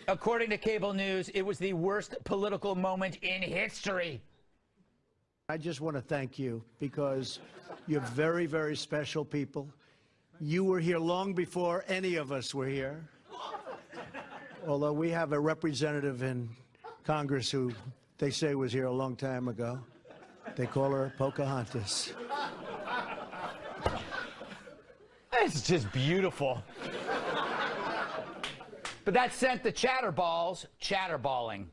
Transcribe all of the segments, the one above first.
According to cable news, it was the worst political moment in history. I just want to thank you because you're very, very special people. You were here long before any of us were here. Although we have a representative in Congress who they say was here a long time ago. They call her Pocahontas. It's just beautiful. But that sent the chatterballs chatterballing.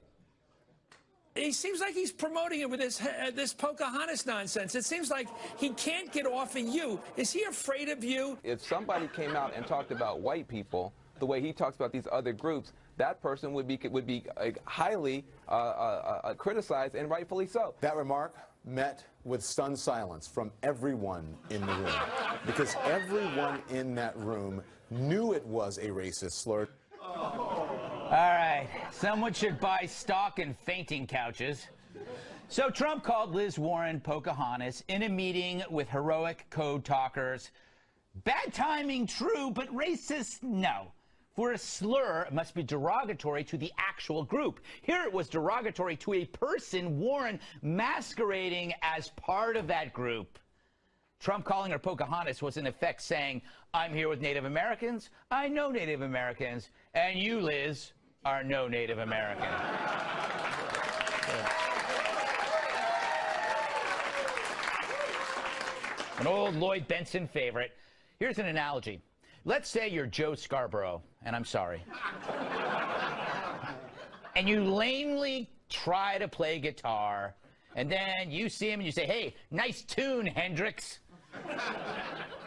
He seems like he's promoting it with this Pocahontas nonsense. It seems like he can't get off of you. Is he afraid of you? If somebody came out and talked about white people the way he talks about these other groups, that person would be highly criticized, and rightfully so. That remark met with stunned silence from everyone in the room, because everyone in that room knew it was a racist slur. All right, someone should buy stock in fainting couches. So Trump called Liz Warren Pocahontas in a meeting with heroic code talkers. Bad timing, true, but racist, no. For a slur, it must be derogatory to the actual group. Here it was derogatory to a person, Warren, masquerading as part of that group. Trump calling her Pocahontas was in effect saying, I'm here with Native Americans, I know Native Americans, and you, Liz, are no Native American. An old Lloyd Benson favorite. Here's an analogy. Let's say you're Joe Scarborough, and I'm sorry. And you lamely try to play guitar, and then you see him and you say, hey, nice tune, Hendrix.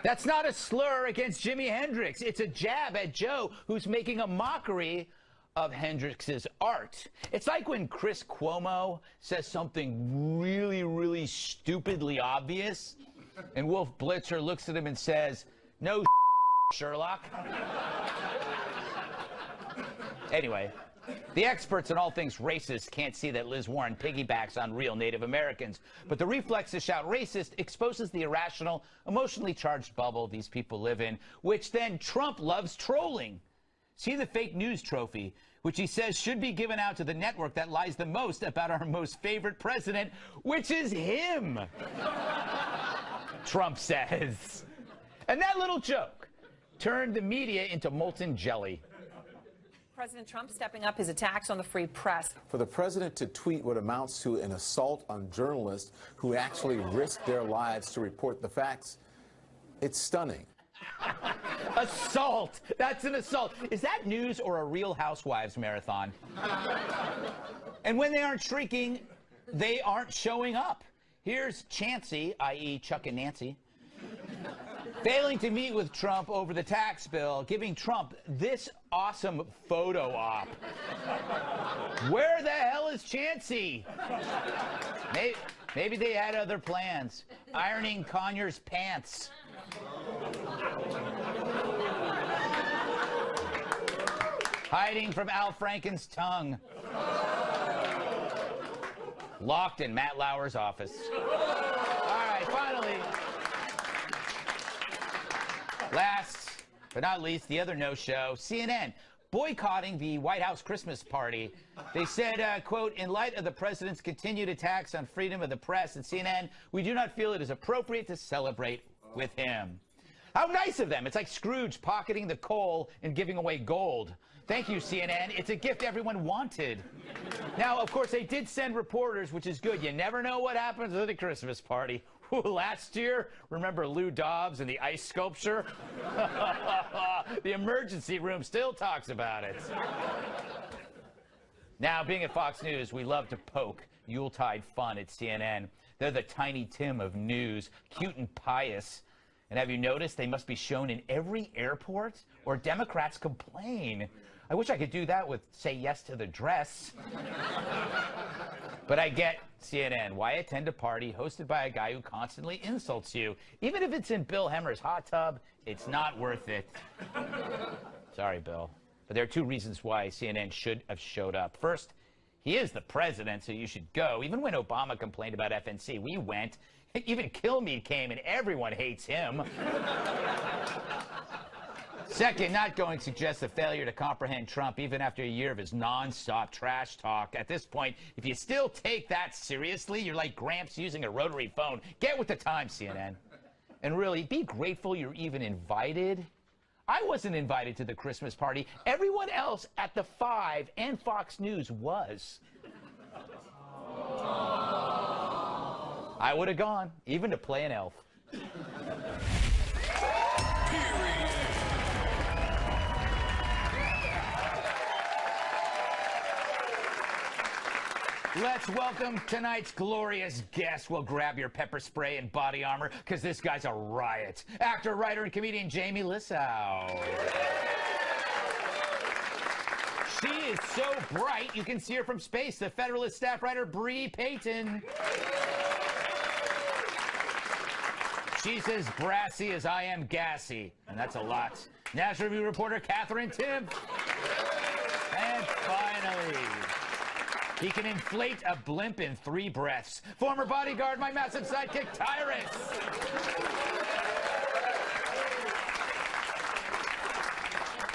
That's not a slur against Jimi Hendrix. It's a jab at Joe, who's making a mockery of Hendrix's art. It's like when Chris Cuomo says something really, really stupidly obvious, and Wolf Blitzer looks at him and says, no Sherlock. Anyway, the experts in all things racist can't see that Liz Warren piggybacks on real Native Americans. But the reflex to shout racist exposes the irrational, emotionally charged bubble these people live in, which then Trump loves trolling. See the fake news trophy, which he says should be given out to the network that lies the most about our most favorite president, which is him, Trump says. And that little joke turned the media into molten jelly. President Trump stepping up his attacks on the free press. For the president to tweet what amounts to an assault on journalists who actually risk their lives to report the facts, it's stunning. Assault! That's an assault. Is that news or a Real Housewives marathon? And when they aren't shrieking, they aren't showing up. Here's Chancey, i.e. Chuck and Nancy, failing to meet with Trump over the tax bill, giving Trump this awesome photo op. Where the hell is Chancey? Maybe they had other plans. Ironing Conyers' pants. Hiding from Al Franken's tongue. Locked in Matt Lauer's office. All right, finally. Last but not least, the other no-show, CNN, boycotting the White House Christmas party. They said, quote, in light of the president's continued attacks on freedom of the press at CNN, we do not feel it is appropriate to celebrate with him. How nice of them. It's like Scrooge pocketing the coal and giving away gold. Thank you, CNN. It's a gift everyone wanted. Now, of course, they did send reporters, which is good. You never know what happens at a Christmas party. Last year, remember Lou Dobbs and the ice sculpture? The emergency room still talks about it. Now, being at Fox News, we love to poke Yuletide fun at CNN. They're the Tiny Tim of news, cute and pious. And have you noticed they must be shown in every airport, or Democrats complain? I wish I could do that with Say Yes to the Dress. But I get CNN. Why attend a party hosted by a guy who constantly insults you? Even if it's in Bill Hemmer's hot tub, it's not worth it. Sorry, Bill. But there are two reasons why CNN should have showed up. First, he is the president, so you should go. Even when Obama complained about FNC, we went. Even Kilmeade came, and everyone hates him. Second, not going suggests a failure to comprehend Trump even after a year of his nonstop trash talk. At this point, if you still take that seriously, you're like Gramps using a rotary phone. Get with the time, CNN. And really, be grateful you're even invited. I wasn't invited to the Christmas party. Everyone else at the 5 and Fox News was. I would have gone, even to play an elf. Let's welcome tonight's glorious guest. We'll grab your pepper spray and body armor, because this guy's a riot. Actor, writer, and comedian Jamie Lissow. She is so bright, you can see her from space. The Federalist staff writer, Bree Payton. She's as brassy as I am gassy, and that's a lot. National Review reporter, Catherine Timpf. And finally, he can inflate a blimp in 3 breaths. Former bodyguard, my massive sidekick, Tyrus.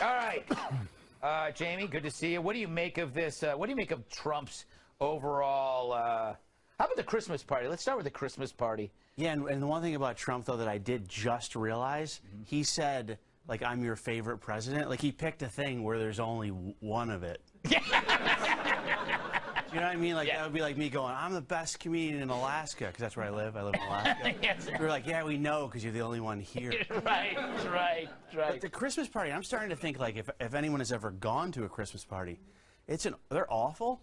All right. Jamie, good to see you. What do you make of this? What do you make of Trump's overall... how about the Christmas party? Let's start with the Christmas party. Yeah, and the one thing about Trump, though, that I did just realize, he said, like, I'm your favorite president. Like, he picked a thing where there's only one of it. You know what I mean? Like, that would be like me going, I'm the best comedian in Alaska, because that's where I live. I live in Alaska. Yes. We're like, yeah, we know, because you're the only one here. Right. But the Christmas party, I'm starting to think, like, if anyone has ever gone to a Christmas party, they're awful.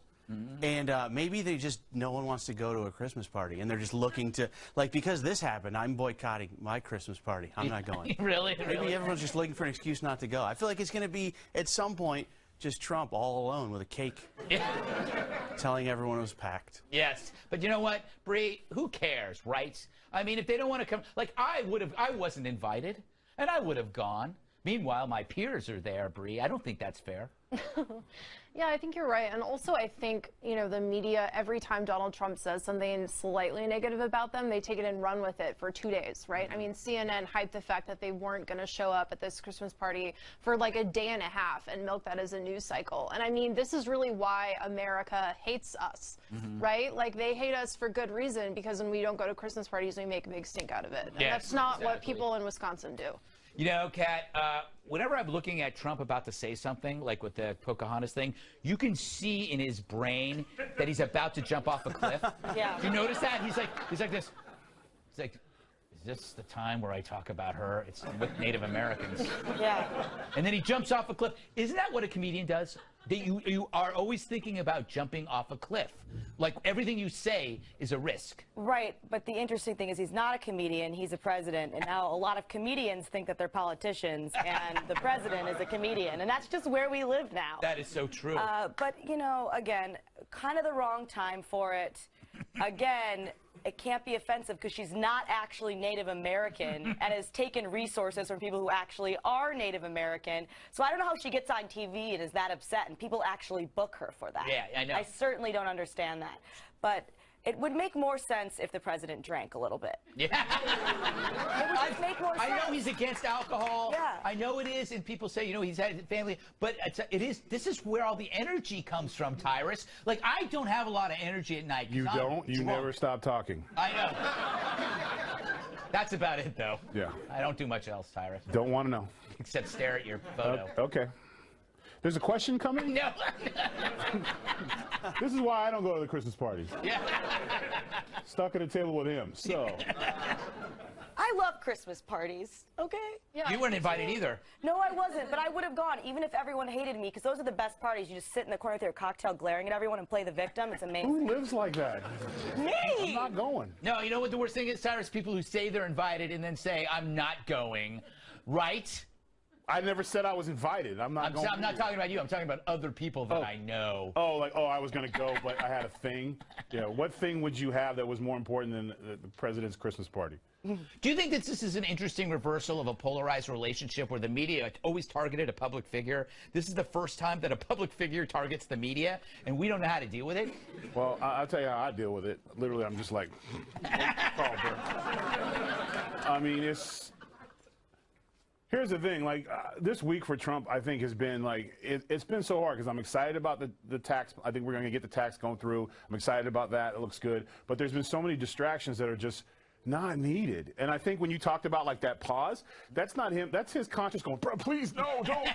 And maybe no one wants to go to a Christmas party, and they're just looking to, like, because this happened, I'm boycotting my Christmas party. I'm not going. Really? Maybe everyone's just looking for an excuse not to go. I feel like it's going to be, at some point, just Trump all alone with a cake, telling everyone it was packed. Yes, but you know what, Bree? Who cares, right? I mean, if they don't want to come, like I wasn't invited, and I would have gone. Meanwhile, my peers are there, Bree. I don't think that's fair. Yeah, I think you're right. And also, I think, you know, the media, every time Donald Trump says something slightly negative about them, they take it and run with it for 2 days, right? I mean, CNN hyped the fact that they weren't going to show up at this Christmas party for like a day and a half and milk that as a news cycle. And I mean, this is really why America hates us, right? Like, they hate us for good reason, because when we don't go to Christmas parties, we make a big stink out of it. And that's not what people in Wisconsin do. You know, Kat, whenever I'm looking at Trump about to say something, like with the Pocahontas thing, you can see in his brain that he's about to jump off a cliff. Yeah. Do you notice that? He's like this. He's like, is this the time where I talk about her? It's with Native Americans. Yeah. And then he jumps off a cliff. Isn't that what a comedian does? That you are always thinking about jumping off a cliff. Like, everything you say is a risk. Right, but the interesting thing is he's not a comedian, he's a president, and now a lot of comedians think that they're politicians, and the president is a comedian, and that's just where we live now. That is so true. But, you know, again, kind of the wrong time for it. Again, it can't be offensive because she's not actually Native American and has taken resources from people who actually are Native American. So I don't know how she gets on TV and is that upset and people actually book her for that. Yeah, I know. I certainly don't understand that. But it would make more sense if the president drank a little bit. Yeah. It would just make more sense. I know he's against alcohol. Yeah. I know it is, and people say, you know, he's had family, but this is where all the energy comes from, Tyrus. Like, I don't have a lot of energy at night. You don't? You never stop talking. I know. That's about it, though. Yeah. I don't do much else, Tyrus. Don't want to know. Except stare at your photo. Okay. There's a question coming? No. This is why I don't go to the Christmas parties. Yeah. Stuck at a table with him. So. I love Christmas parties, okay? Yeah, you weren't invited either. No, I wasn't, but I would have gone, even if everyone hated me, because those are the best parties. You just sit in the corner with your cocktail glaring at everyone and play the victim. It's amazing. Who lives like that? Me! I'm not going. No, you know what the worst thing is, Tyrus? People who say they're invited and then say, I'm not going, right? I never said I was invited. I'm not going. I'm not talking about you. I'm talking about other people that I know. Oh, like, oh, I was going to go, but I had a thing. Yeah, what thing would you have that was more important than the president's Christmas party? Do you think that this is an interesting reversal of a polarized relationship where the media always targeted a public figure? This is the first time that a public figure targets the media, and we don't know how to deal with it? Well, I'll tell you how I deal with it. Literally, I'm just like, I mean, Here's the thing, like this week for Trump, I think has been like it's been so hard because I'm excited about the tax. I think we're going to get the tax going through. I'm excited about that. It looks good. But there's been so many distractions that are just not needed. And I think when you talked about like that pause, that's not him. That's his conscience going, bro, please, no, don't.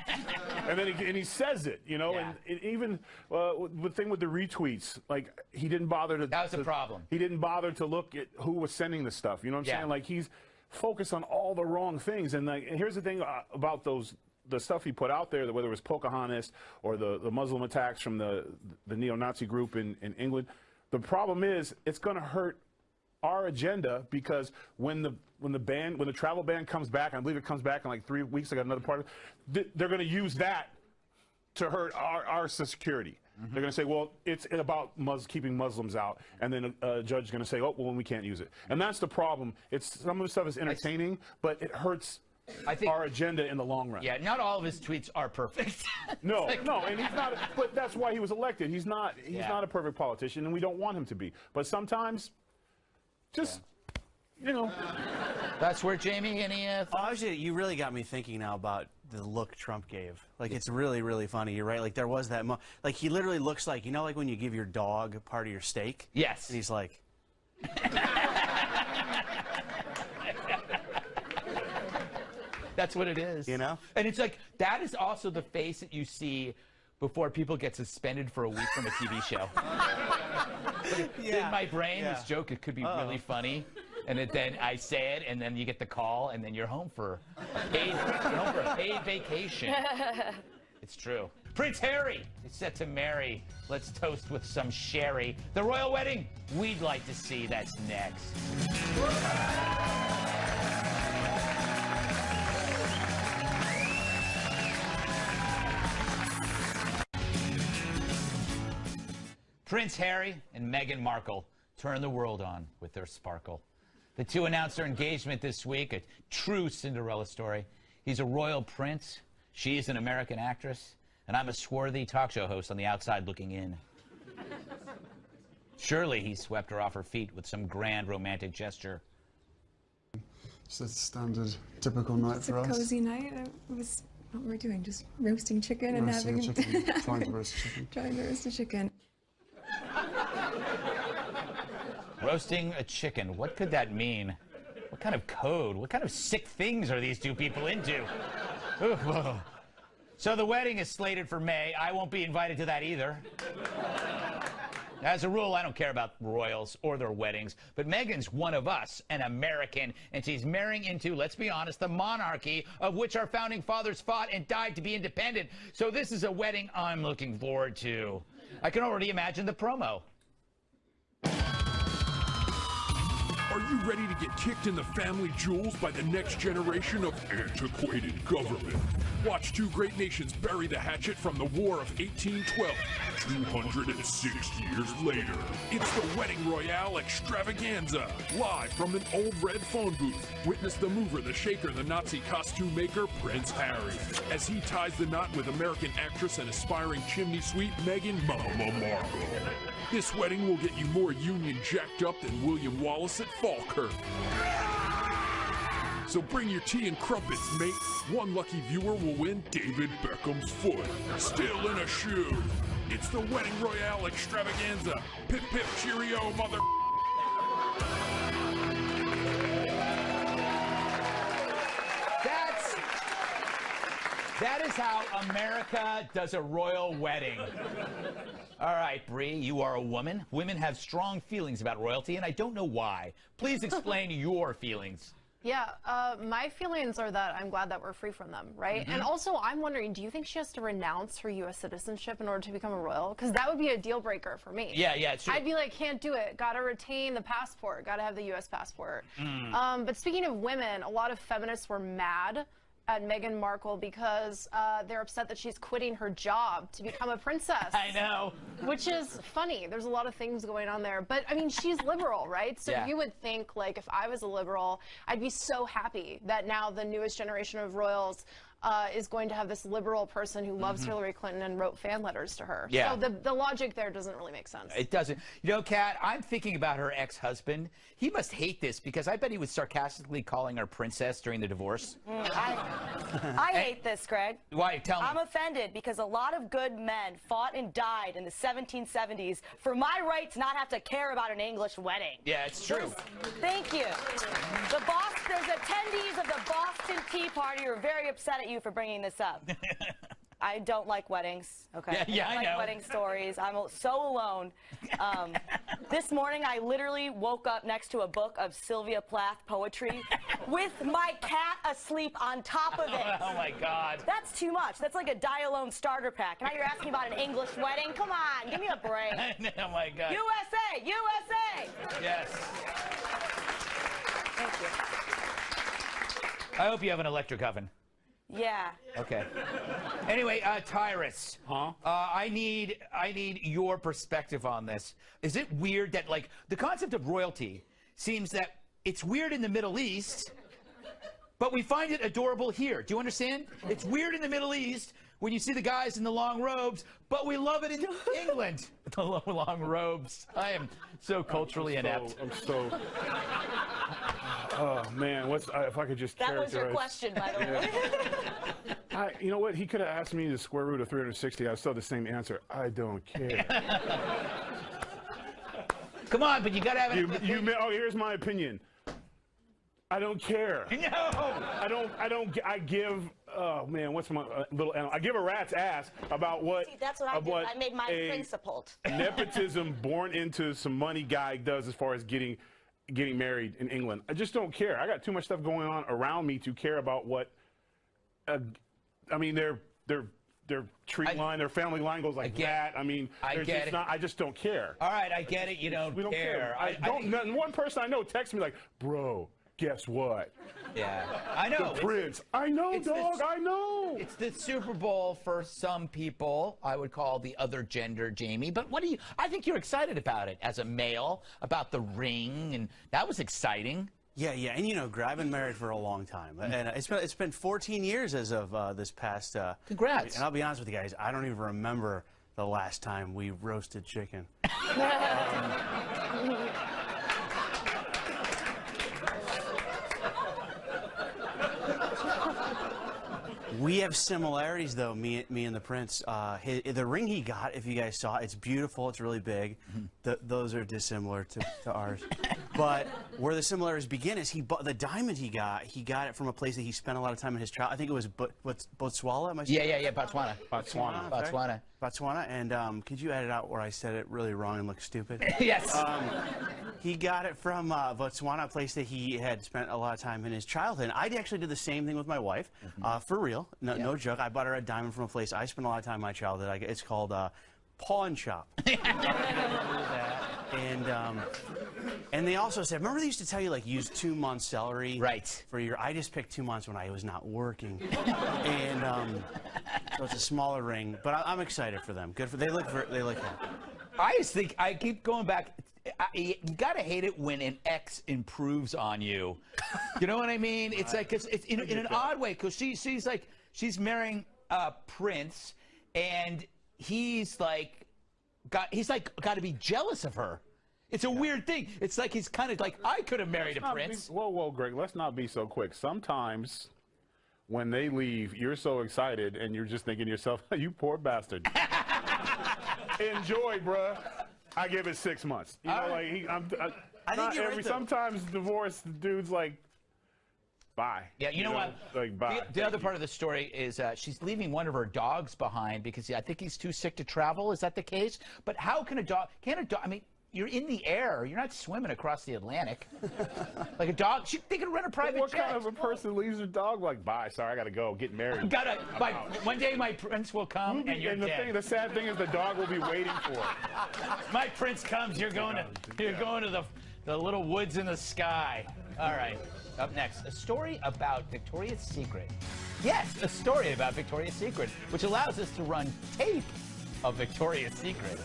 And then he says it, you know. Yeah. And even the thing with the retweets, like he didn't bother to. That was the problem. He didn't bother to look at who was sending the stuff. You know what I'm saying? Like he's focused on all the wrong things. And like, here's the thing about the stuff he put out there, whether it was Pocahontas or the Muslim attacks from the neo-Nazi group in England. The problem is it's going to hurt our agenda because when the travel ban comes back, I believe it comes back in like 3 weeks. I got another part of it. They're going to use that to hurt our security. They're going to say, well, it's about keeping Muslims out, and then a judge is going to say, oh, well, we can't use it. And that's the problem. Some of the stuff is entertaining, but it hurts our agenda in the long run. Yeah, not all of his tweets are perfect. No, and he's not. But that's why he was elected. He's not a perfect politician, and we don't want him to be. But sometimes, just you know. That's where Jamie, any Actually, you really got me thinking now about the look Trump gave. Like, it's really, really funny. You're right. Like, there was that like, he literally looks like, you know, like when you give your dog part of your steak? Yes. And he's like... That's what it is. You know? And it's like, that is also the face that you see before people get suspended for a week from a TV show. In my brain, this joke, it could be really funny. And then I say it, and then you get the call, and then you're home for a paid vacation. It's true. Prince Harry is set to marry. Let's toast with some sherry. The royal wedding we'd like to see. That's next. Prince Harry and Meghan Markle turn the world on with their sparkle. The two announced their engagement this week, a true Cinderella story. He's a royal prince, she's an American actress, and I'm a swarthy talk show host on the outside looking in. Surely he swept her off her feet with some grand romantic gesture. It's a standard, typical night for us. It's a cozy night. What were we doing? Just roasting chicken and having trying to roast chicken. Trying to roast a chicken. Roasting a chicken. What could that mean? What kind of code? What kind of sick things are these two people into? So the wedding is slated for May. I won't be invited to that either. As a rule, I don't care about royals or their weddings, but Meghan's one of us, an American, and she's marrying into, let's be honest, the monarchy of which our founding fathers fought and died to be independent. So this is a wedding I'm looking forward to. I can already imagine the promo. Are you ready to get kicked in the family jewels by the next generation of antiquated government? Watch two great nations bury the hatchet from the War of 1812, 206 years later. It's the Wedding Royale Extravaganza, live from an old red phone booth. Witness the mover, the shaker, the Nazi costume maker, Prince Harry, as he ties the knot with American actress and aspiring chimney sweep Meghan Mama Markle. This wedding will get you more Union jacked up than William Wallace at Falkirk. So bring your tea and crumpets, mate. One lucky viewer will win David Beckham's foot, still in a shoe. It's the Wedding Royale Extravaganza. Pip pip cheerio, mother. That is how America does a royal wedding. All right, Bree, you are a woman. Women have strong feelings about royalty, and I don't know why. Please explain your feelings. Yeah, my feelings are that I'm glad that we're free from them, right? Mm-hmm. And also, I'm wondering, do you think she has to renounce her U.S. citizenship in order to become a royal? Because that would be a deal breaker for me. Yeah, it's true. I'd be like, can't do it. Got to retain the passport. Got to have the U.S. passport. But speaking of women, a lot of feminists were mad at Meghan Markle because they're upset that she's quitting her job to become a princess. I know. Which is funny. There's a lot of things going on there. But, I mean, she's liberal, right? So you would think, like, if I was a liberal, I'd be so happy that now the newest generation of royals is going to have this liberal person who loves Hillary Clinton and wrote fan letters to her. Yeah. So the logic there doesn't really make sense. It doesn't. You know, Kat, I'm thinking about her ex-husband. He must hate this because I bet he was sarcastically calling her princess during the divorce. I hate this, Greg. Why? Tell me. I'm offended because a lot of good men fought and died in the 1770s for my right to not have to care about an English wedding. Yeah, it's true. Thank you. There's attendees of the Boston Tea Party who are very upset at you for bringing this up. I don't like weddings. Okay. Yeah, I don't like know. wedding stories. I'm so alone. This morning, I literally woke up next to a book of Sylvia Plath poetry with my cat asleep on top of it. Oh my God. That's too much. That's like a die alone starter pack. Now you're asking about an English wedding? Come on, give me a break. Oh my God. USA! USA! Yes. Thank you. I hope you have an electric oven. Yeah. Okay. Anyway, Tyrus. Huh? I need your perspective on this. Is it weird that, like, the concept of royalty seems that it's weird in the Middle East, but we find it adorable here. Do you understand? It's weird in the Middle East when you see the guys in the long robes, but we love it in England. The long robes. I am so culturally inept. Oh man, if I could just That was your characterize- question, by the way. You know what? He could have asked me the square root of 360. I still have the same answer. I don't care. Come on, but you gotta have it. Here's my opinion. I don't care. No. I give. Oh man, what's my little? I give a rat's ass about what. See, that's what I did. I made mine principled. Nepotism born into some money guy does as far as getting married in England. I just don't care. I got too much stuff going on around me to care about what. I mean, their tree line, their family line goes like that. I mean, I just don't care. All right, I get it. You don't, We don't care. One person I know texts me like, bro, guess what? Yeah, I know. The Prince. I know, dog. I know. It's the Super Bowl for some people. I would call the other gender, Jamie. But what do you? I think you're excited about it as a male, about the ring, and that was exciting. Yeah, and you know, Greg, I've been married for a long time, and it's been 14 years as of this past. Congrats! And I'll be honest with you guys, I don't even remember the last time we roasted chicken. We have similarities, though, me and the Prince. The ring he got, if you guys saw, it's beautiful. It's really big. Those are dissimilar to ours. But where the similarities begin is the diamond he got it from a place that he spent a lot of time in his child. I think it was Botswana. Am I saying? Yeah, Botswana. Botswana. And could you edit out where I said it really wrong and look stupid? Yes. He got it from Botswana, a place that he had spent a lot of time in his childhood. And I actually did the same thing with my wife, for real. No joke. I bought her a diamond from a place I spent a lot of time in my childhood. It's called Pawn Shop. And they also said, remember they used to tell you, like, use 2 months salary for your. I just picked 2 months when I was not working, and so it's a smaller ring. But I'm excited for them. Good for they look happy. I just think I keep going back. You gotta hate it when an ex improves on you. You know what I mean? It's like it's in an odd way because she's marrying Prince, and he's got to be jealous of her. It's a weird thing. It's like he's kind of like, I could have married a prince. Whoa, Greg, let's not be so quick. Sometimes when they leave, you're so excited and you're just thinking to yourself, you poor bastard. Enjoy, bruh. I give it 6 months. You know, I think you're right, though. Sometimes divorce dudes like, bye. Yeah, you know what? Like, bye. The other part of the story is she's leaving one of her dogs behind because I think he's too sick to travel. Is that the case? But how can a dog? I mean, you're in the air. You're not swimming across the Atlantic. Like a dog, they can run a private jet. What kind of a person leaves their dog like, bye, sorry, I gotta go, get married? One day my prince will come and you're dead. The sad thing is the dog will be waiting for it. My prince comes, you're going to the little woods in the sky. All right, up next, a story about Victoria's Secret. Yes, a story about Victoria's Secret, which allows us to run tape of Victoria's Secret.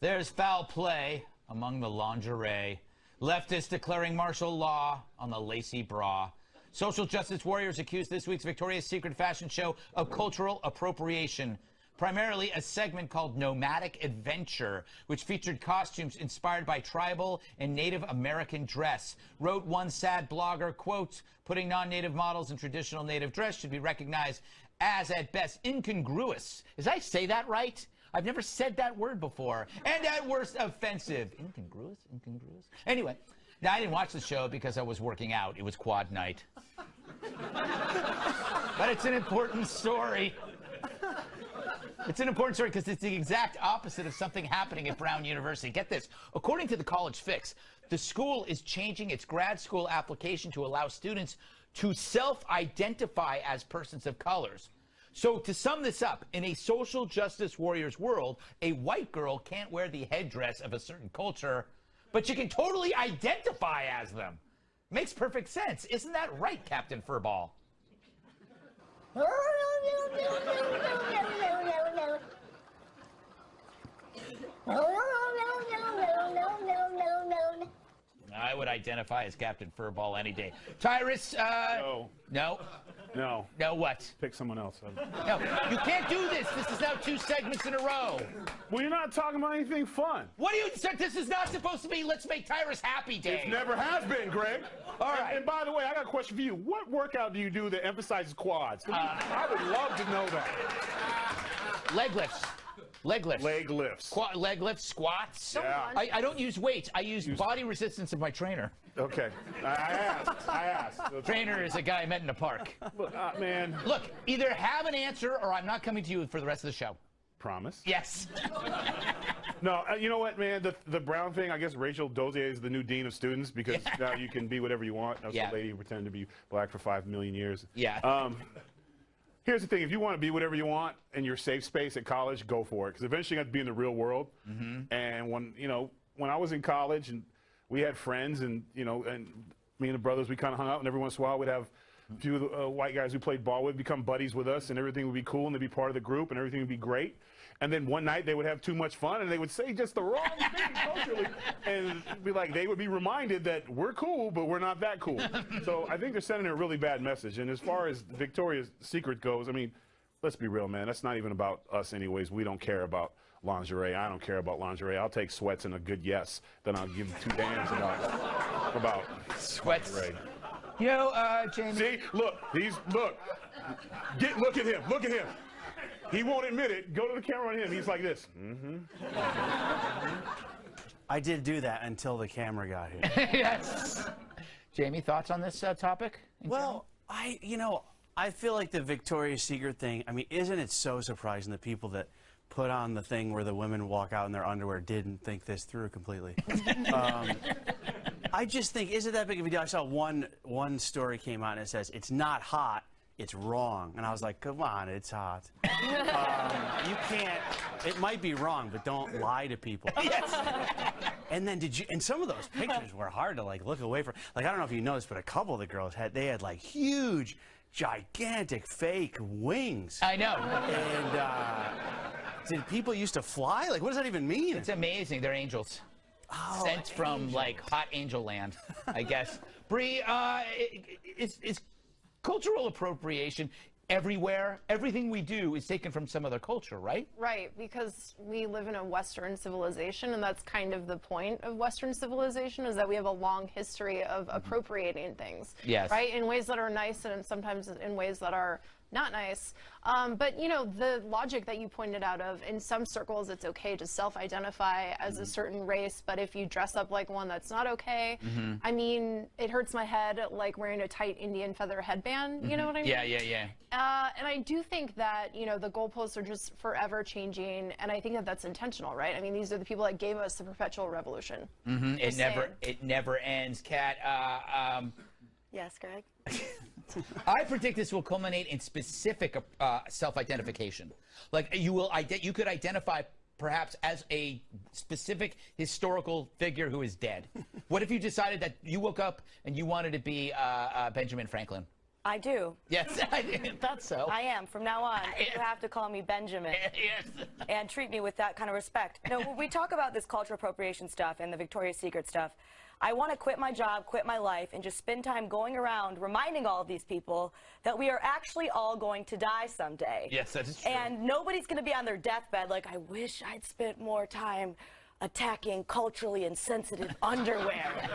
There's foul play among the lingerie. Leftists declaring martial law on the lacy bra. Social justice warriors accuse this week's Victoria's Secret fashion show of cultural appropriation. Primarily a segment called Nomadic Adventure, which featured costumes inspired by tribal and Native American dress. Wrote one sad blogger, quote, putting non-Native models in traditional Native dress should be recognized as, at best, incongruous. Did I say that right? I've never said that word before. And at worst, offensive. Incongruous? Incongruous? Anyway, now I didn't watch the show because I was working out. It was quad night. But it's an important story. It's an important story because it's the exact opposite of something happening at Brown University. Get this. According to the College Fix, the school is changing its grad school application to allow students to self-identify as persons of colors. So to sum this up, in a social justice warrior's world, a white girl can't wear the headdress of a certain culture, but she can totally identify as them. Makes perfect sense. Isn't that right, Captain Furball? I would identify as Captain Furball any day. Tyrus, No. No? No. No what? Pick someone else. No, you can't do this. This is now 2 segments in a row. Well, you're not talking about anything fun. What do you say? This is not supposed to be Let's Make Tyrus Happy Day. It never has been, Greg. All right. And by the way, I got a question for you. What workout do you do that emphasizes quads? I would love to know that. Leg lifts. Leg lifts. Leg lifts. Leg lifts, squats. Yeah. I don't use weights. I use body resistance of my trainer. Okay. I asked. Trainer is a guy I met in a park. Look, man. Look, either have an answer or I'm not coming to you for the rest of the show. Promise? Yes. No, you know what, man? The Brown thing, I guess Rachel Dozier is the new dean of students because now you can be whatever you want. That was the lady who pretended to be black for 5 million years. Yeah. Here's the thing. If you want to be whatever you want in your safe space at college, go for it. Because eventually you have to be in the real world. And when I was in college and we had friends and me and the brothers, we kind of hung out, and every once in a while we'd have a few of the white guys who played ball would become buddies with us, and everything would be cool, and they'd be part of the group, and everything would be great. And then one night they would have too much fun, and they would say just the wrong thing culturally, and they would be reminded that we're cool, but we're not that cool. So I think they're sending a really bad message. And as far as Victoria's Secret goes, I mean, let's be real, man. That's not even about us anyways. We don't care about lingerie. I don't care about lingerie. I'll take sweats and a good yes. Then I'll give 2 damns about sweats. Lingerie. You know, Jamie. See, look at him. Look at him. He won't admit it. Go to the camera on him. He's like this. I did do that until the camera got here. Yes. Jamie, thoughts on this topic? Well, I feel like the Victoria's Secret thing, I mean, isn't it so surprising that people that put on the thing where the women walk out in their underwear didn't think this through completely? I just think, is it that big of a deal? I saw one story came out and it says, it's not hot, it's wrong. And I was like, come on, it's hot. You can't, it might be wrong, but don't lie to people. Yes. And then and some of those pictures were hard to look away from. I don't know if you noticed, but a couple of the girls had huge, gigantic fake wings. I know. And did people used to fly? What does that even mean? It's amazing. They're angels. Sent from hot angel land, I guess. Bree, it's cultural appropriation everywhere. Everything we do is taken from some other culture, right? Right, because we live in a Western civilization, and that's kind of the point of Western civilization, is that we have a long history of appropriating things. Yes. Right, in ways that are nice and sometimes in ways that are not nice. But, the logic that you pointed out of, in some circles, it's okay to self-identify as a certain race, but if you dress up like one, that's not okay. I mean, it hurts my head, wearing a tight Indian feather headband, you know what I mean? Yeah. And I do think that, the goalposts are just forever changing, and I think that that's intentional, right? I mean, these are the people that gave us the perpetual revolution. It never ends, Kat. Yes, Greg? I predict this will culminate in specific self-identification. You could identify perhaps as a specific historical figure who is dead. What if you decided that you woke up and you wanted to be Benjamin Franklin? I do. Yes, I thought so. I am. From now on, you have to call me Benjamin. Yes. And treat me with that kind of respect. No, when we talk about this cultural appropriation stuff and the Victoria's Secret stuff, I want to quit my job, quit my life, and just spend time going around reminding all of these people that we are actually all going to die someday. Yes, that is true. And nobody's going to be on their deathbed like, I wish I'd spent more time attacking culturally insensitive underwear.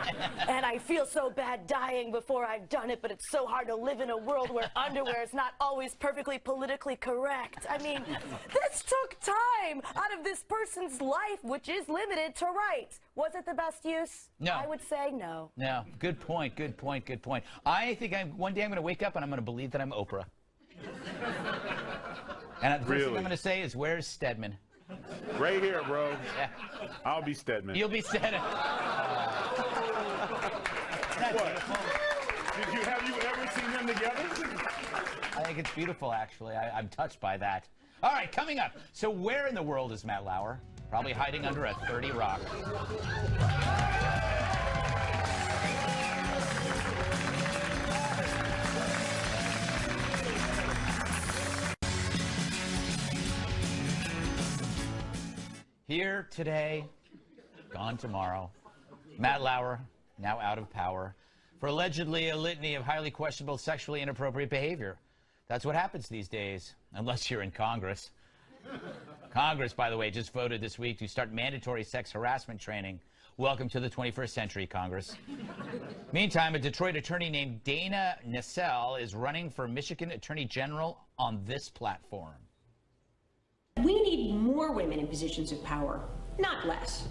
And I feel so bad dying before I've done it, but it's so hard to live in a world where underwear is not always perfectly politically correct. I mean, this took time out of this person's life, which is limited to rights. Was it the best use? No. I would say no. No. Good point, good point, good point. I think one day I'm going to wake up and I'm going to believe that I'm Oprah. And the first thing I'm going to say is, where's Stedman? Right here, bro. Yeah. I'll be Stedman. You'll be Stedman. What? Have you ever seen them together? I think it's beautiful, actually. I'm touched by that. All right, coming up. So where in the world is Matt Lauer? Probably hiding under a 30 Rock. Here today, gone tomorrow. Matt Lauer, now out of power, for allegedly a litany of highly questionable sexually inappropriate behavior. That's what happens these days, unless you're in Congress. Congress, by the way, just voted this week to start mandatory sex harassment training. Welcome to the 21st century, Congress. Meantime, a Detroit attorney named Dana Nessel is running for Michigan Attorney General on this platform. We need more women in positions of power, not less.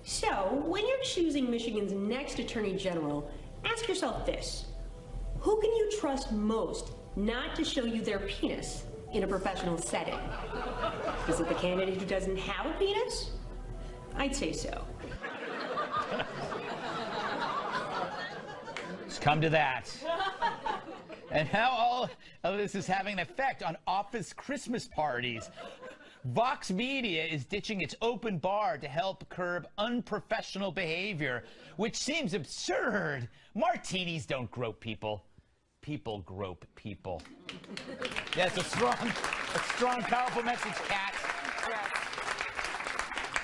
So, when you're choosing Michigan's next Attorney General, ask yourself this. Who can you trust most not to show you their penis in a professional setting? Is it the candidate who doesn't have a penis? I'd say so. It's come to that. And how all of this is having an effect on office Christmas parties. Vox Media is ditching its open bar to help curb unprofessional behavior, which seems absurd. Martinis don't grope people. People grope people. Yes, a strong, powerful message, Kat.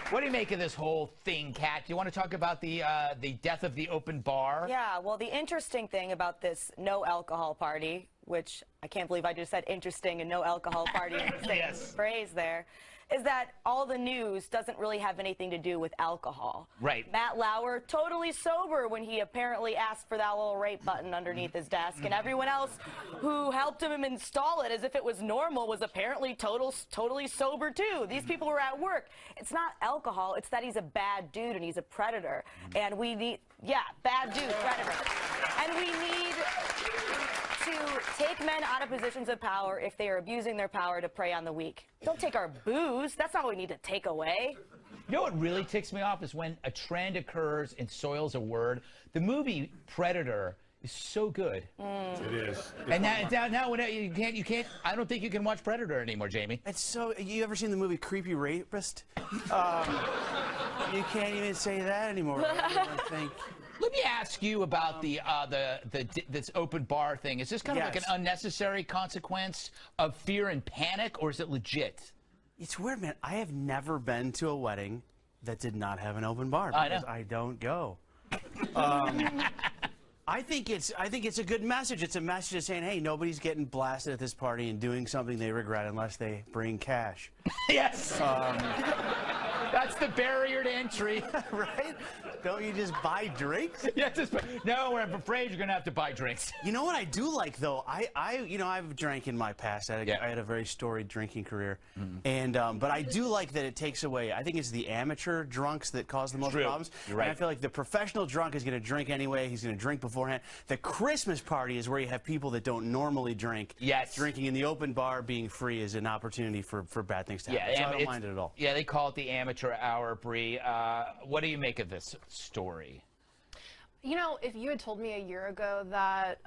What do you make of this whole thing, Kat? Do you want to talk about the death of the open bar? Yeah, well, the interesting thing about this no alcohol party, which I can't believe I just said interesting and no alcohol party in the same phrase there, is that all the news doesn't really have anything to do with alcohol. Right. Matt Lauer, totally sober when he apparently asked for that little rape button underneath his desk, and everyone else who helped him install it as if it was normal was apparently totally sober too. These people were at work. It's not alcohol, it's that he's a bad dude and he's a predator. And we need, bad dude, predator. And we need to take men out of positions of power if they are abusing their power to prey on the weak. Don't take our booze. That's not what we need to take away. You know what really ticks me off is when a trend occurs and soils a word. The movie Predator is so good. It is. And now you can't. I don't think you can watch Predator anymore, Jamie. It's so. You ever seen the movie Creepy Rapist? You can't even say that anymore. I think. Let me ask you about this open bar thing. Is this kind of like an unnecessary consequence of fear and panic, or is it legit? It's weird, man. I have never been to a wedding that did not have an open bar because I don't go. I think it's a good message. It's a message of saying, hey, nobody's getting blasted at this party and doing something they regret unless they bring cash. Yes. That's the barrier to entry. Right? Don't you just buy drinks? Yeah, no, I'm afraid you're going to have to buy drinks. You know what I do like, though? I've drank in my past. I had a very storied drinking career. And but I do like that it takes away, I think it's the amateur drunks that cause the most problems. You're right. And I feel like the professional drunk is going to drink anyway. He's going to drink beforehand. The Christmas party is where you have people that don't normally drink. Yes. Drinking in the open bar being free is an opportunity for bad things to happen. Yeah, so I don't mind it at all. Yeah, they call it the amateur hour, Bree. What do you make of this story? You know, if you had told me a year ago that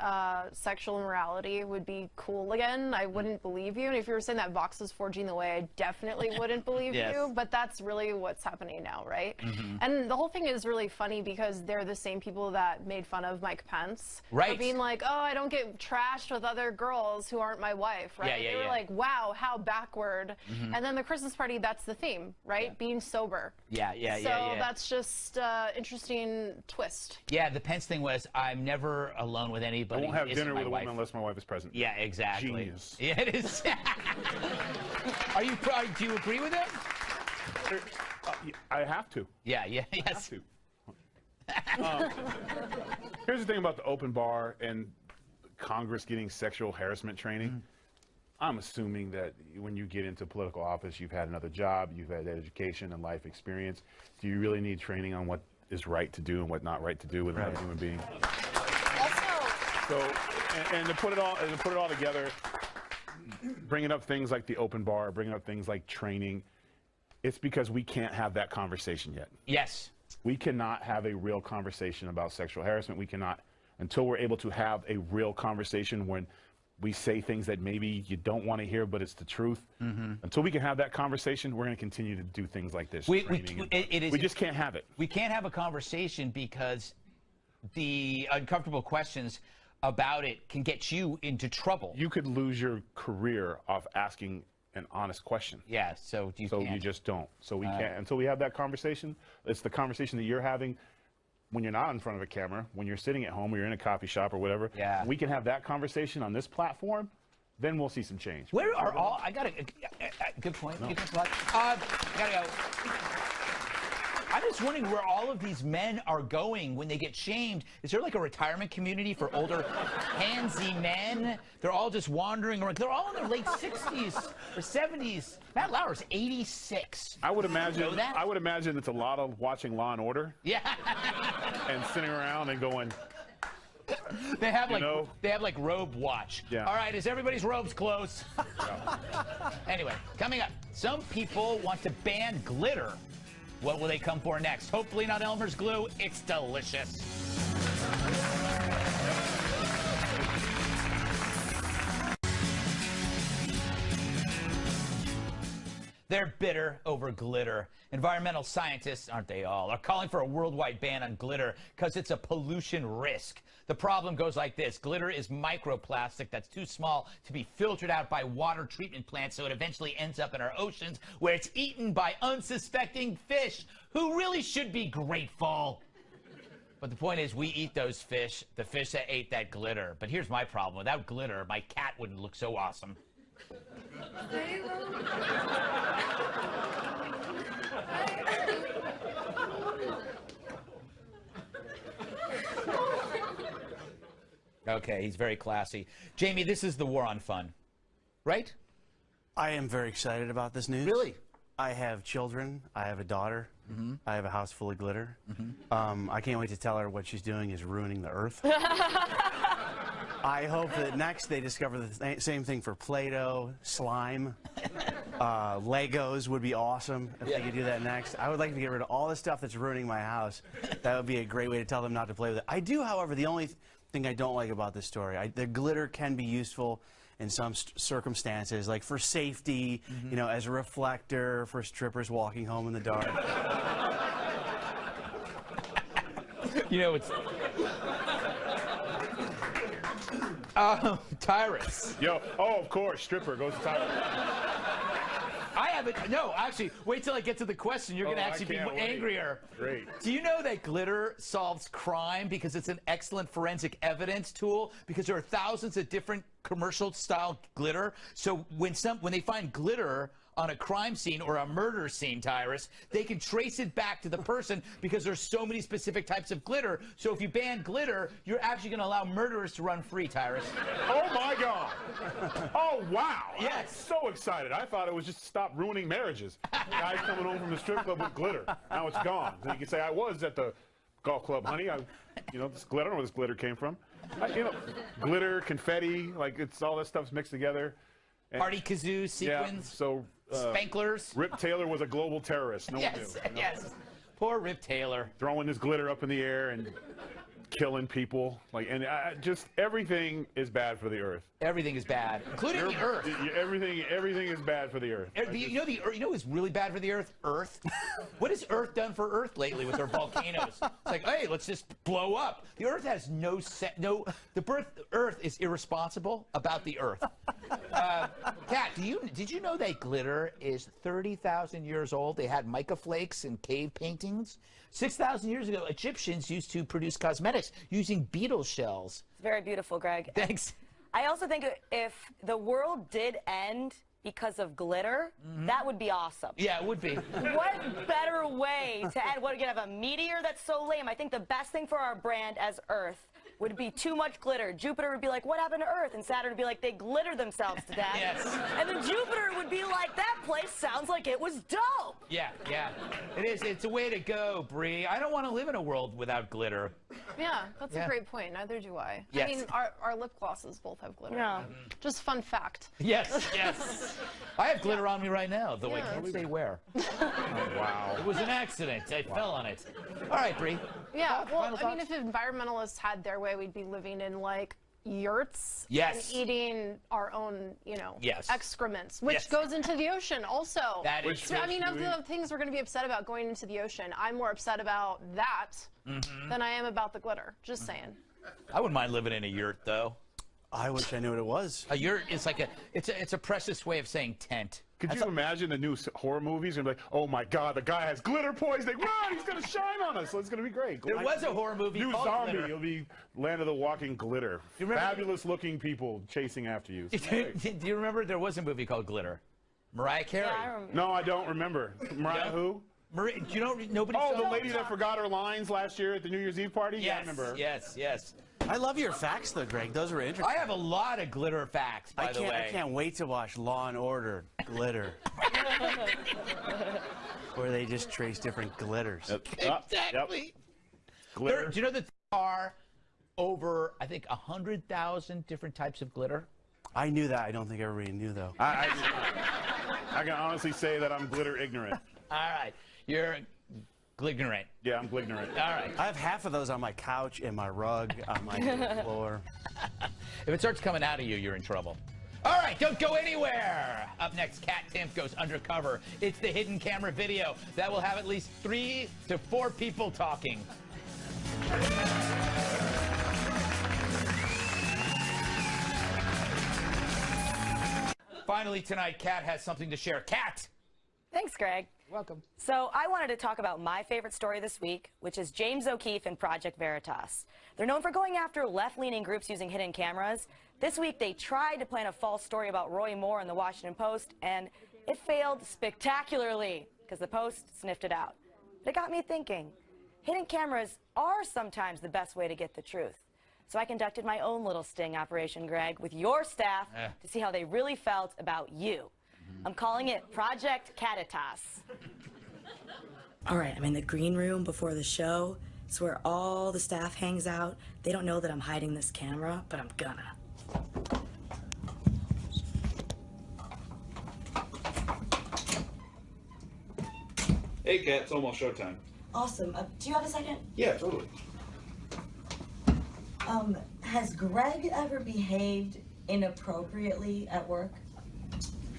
sexual immorality would be cool again, I wouldn't believe you. And if you were saying that Vox is forging the way, I definitely wouldn't believe Yes. you. But that's really what's happening now, right? And the whole thing is really funny because they're the same people that made fun of Mike Pence. Right. For being like, oh, I don't get trashed with other girls who aren't my wife, right? Yeah, they were like, wow, how backward. And then the Christmas party, that's the theme, right? Being sober. Yeah. So that's just interesting twist. Yeah, the Pence thing was, I'm never alone with I anybody. won't have who isn't dinner my with a wife. woman unless my wife is present. Yeah, exactly. Genius. Yeah, it is. Do you agree with him? I have to. Yeah, yes. I have to. Here's the thing about the open bar and Congress getting sexual harassment training. I'm assuming that when you get into political office, you've had another job, you've had education and life experience. Do you really need training on what is right to do and what not right to do with another human being? So, and to put it all together, bringing up things like the open bar, bringing up things like training, it's because we can't have that conversation yet. Yes. We cannot have a real conversation about sexual harassment. We cannot, until we're able to have a real conversation when we say things that maybe you don't want to hear, but it's the truth. Until we can have that conversation, we're going to continue to do things like this. We just can't have it. We can't have a conversation because the uncomfortable questions about it can get you into trouble. You could lose your career off asking an honest question. Yeah, so you can't. You just don't. So we can't. Until we have that conversation, it's the conversation that you're having when you're not in front of a camera, when you're sitting at home or you're in a coffee shop or whatever. Yeah. We can have that conversation on this platform, then we'll see some change. Where are all, I got a good point. Good point. Gotta go. I'm just wondering where all of these men are going when they get shamed. Is there like a retirement community for older handsy men? They're all just wandering around. They're all in their late 60s or 70s. Matt Lauer's 86. I would imagine. You know that? I would imagine it's a lot of watching Law and Order. Yeah. And sitting around and going. They have like robe watch. Yeah. All right, is everybody's robes closed? Anyway, coming up, some people want to ban glitter. What will they come for next? Hopefully not Elmer's glue. It's delicious. They're bitter over glitter. Environmental scientists, aren't they all, are calling for a worldwide ban on glitter because it's a pollution risk. The problem goes like this. Glitter is microplastic that's too small to be filtered out by water treatment plants, so it eventually ends up in our oceans where it's eaten by unsuspecting fish who really should be grateful. But the point is, we eat those fish, the fish that ate that glitter. But here's my problem. Without glitter, my cat wouldn't look so awesome. Okay, he's very classy. Jamie, this is the war on fun, right? I am very excited about this news. Really? I have children. I have a daughter. I have a house full of glitter. I can't wait to tell her what she's doing is ruining the earth. I hope that next they discover the same thing for Play-Doh, slime, Legos would be awesome if they could do that next. I would like to get rid of all the stuff that's ruining my house. That would be a great way to tell them not to play with it. I do, however, the only thing I don't like about this story, the glitter can be useful in some circumstances, like for safety, you know, as a reflector for strippers walking home in the dark. You know, it's... Tyrus. Yo, oh, of course, stripper goes to Tyrus. I haven't, no, actually, wait till I get to the question. You're going to actually be angrier. Great. Do you know that glitter solves crime because it's an excellent forensic evidence tool? Because there are thousands of different commercial-style glitter. So when they find glitter on a crime scene or a murder scene, Tyrus, they can trace it back to the person because there's so many specific types of glitter. So if you ban glitter, you're actually going to allow murderers to run free, Tyrus. Oh, my God. Oh, wow. Yes. I'm so excited. I thought it was just to stop ruining marriages. Guys coming home from the strip club with glitter. Now it's gone. So you can say, I was at the golf club, honey. You know, this glitter, I don't know where this glitter came from. You know, glitter, confetti, like it's all that stuff's mixed together. And, Party kazoo, sequins, yeah, so, spanklers. Rip Taylor was a global terrorist. No one knew. You know? Yes. Poor Rip Taylor. Throwing this glitter up in the air and killing people, and just everything is bad for the earth. Everything is bad, including the earth. Everything is bad for the earth. You know what's really bad for the earth? Earth. What has Earth done for Earth lately with their volcanoes? It's like, hey, let's just blow up. The Earth has no. The Earth is irresponsible about the Earth. Kat, did you know that glitter is 30,000 years old? They had mica flakes in cave paintings. 6,000 years ago, Egyptians used to produce cosmetics using beetle shells. It's very beautiful, Greg. Thanks. I also think if the world did end because of glitter, that would be awesome. Yeah, it would be. What better way to end? What, again, have a meteor that's so lame? I think the best thing for our brand as Earth would be too much glitter. Jupiter would be like, what happened to Earth? And Saturn would be like, they glittered themselves to death. Yes. And then Jupiter would be like, that place sounds like it was dope. Yeah. It is. It's a way to go, Bree. I don't want to live in a world without glitter. Yeah, that's a great point. Neither do I. Yes. I mean, our lip glosses both have glitter. Yeah. Just fun fact. Yes. I have glitter on me right now, though I can't say where. Wow. It was an accident. I fell on it. All right, Bree. Yeah, well, I mean, if environmentalists had their way, we'd be living in, like, yurts. Yes. And eating our own, excrements, which goes into the ocean also. That is true. I mean, of the things we're going to be upset about going into the ocean, I'm more upset about that than I am about the glitter. Just saying. I wouldn't mind living in a yurt, though. I wish I knew what it was. A yurt is like it's a precious way of saying tent. Could you imagine the new horror movies and be like, oh my God, the guy has glitter poisoning. Run, he's gonna shine on us. So it's gonna be great. There was a horror movie new called zombie. Glitter. It'll be Land of the Walking Glitter. Fabulous looking people chasing after you. Do you remember there was a movie called Glitter? Mariah Carey. Yeah, I remember. No, I don't remember. Mariah who? Maria, do you know nobody? Oh, the lady that forgot her lines last year at the New Year's Eve party. Yes, yeah, I remember her. Yes. I love your facts, though, Greg. Those were interesting. I have a lot of glitter facts, by the way. I can't wait to watch Law and Order Glitter. Where they just trace different glitters. Exactly. Glitter. Do you know that there are over, I think, 100,000 different types of glitter? I knew that. I don't think everybody knew, though. I can honestly say that I'm glitter ignorant. All right. You're glignorant. Yeah, I'm glignorant. All right. I have half of those on my couch and my rug on my floor. If it starts coming out of you, you're in trouble. All right, don't go anywhere. Up next, Kat Timpf goes undercover. It's the hidden camera video that will have at least 3 to 4 people talking. Finally tonight, Kat has something to share. Kat! Thanks, Greg. Welcome. So I wanted to talk about my favorite story this week, which is James O'Keefe and Project Veritas. They're known for going after left-leaning groups using hidden cameras. This week, they tried to plant a false story about Roy Moore in the Washington Post, and it failed spectacularly because the Post sniffed it out. But it got me thinking, hidden cameras are sometimes the best way to get the truth. So I conducted my own little sting operation, Greg, with your staff to see how they really felt about you. I'm calling it Project Catitas. All right, I'm in the green room before the show. It's where all the staff hangs out. They don't know that I'm hiding this camera, but I'm gonna. Hey, Kat, it's almost showtime. Awesome. Do you have a second? Yeah, totally. Has Greg ever behaved inappropriately at work?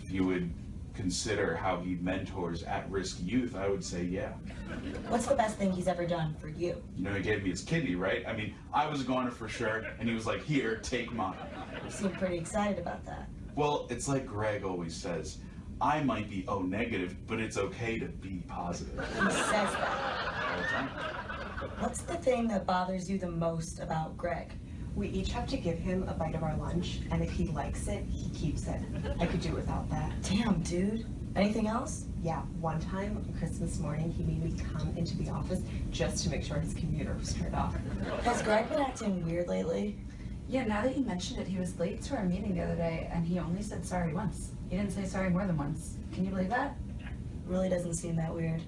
If you would consider how he mentors at-risk youth, I would say yeah. What's the best thing he's ever done for you? You know, he gave me his kidney, right? I mean, I was a goner for sure, and he was like, here, take mine. You seem pretty excited about that. Well, it's like Greg always says, I might be O negative, but it's okay to be positive. He says that. All the time. What's the thing that bothers you the most about Greg? We each have to give him a bite of our lunch, and if he likes it, he keeps it. I could do without that. Damn, dude. Anything else? Yeah, one time on Christmas morning, he made me come into the office just to make sure his computer was turned off. Has Greg been acting weird lately? Yeah, now that you mention it, he was late to our meeting the other day, and he only said sorry once. He didn't say sorry more than once. Can you believe that? Really doesn't seem that weird.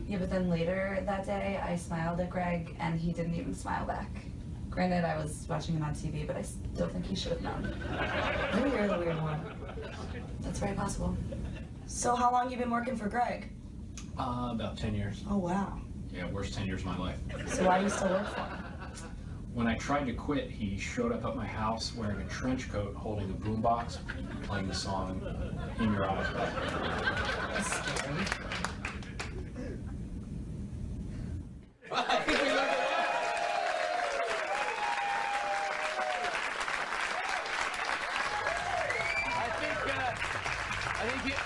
Yeah, but then later that day, I smiled at Greg, and he didn't even smile back. Granted, I was watching him on TV, but I still think he should have known. Maybe you're the weird one. That's very possible. So how long you been working for Greg? About 10 years. Oh, wow. Yeah, worst 10 years of my life. So why do you still work for him? When I tried to quit, he showed up at my house wearing a trench coat, holding a boombox, playing the song "In Your Eyes." That's scary.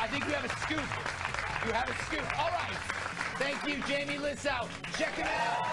I think you have a scoop. You have a scoop. All right. Thank you, Jamie Lissow. Check him out.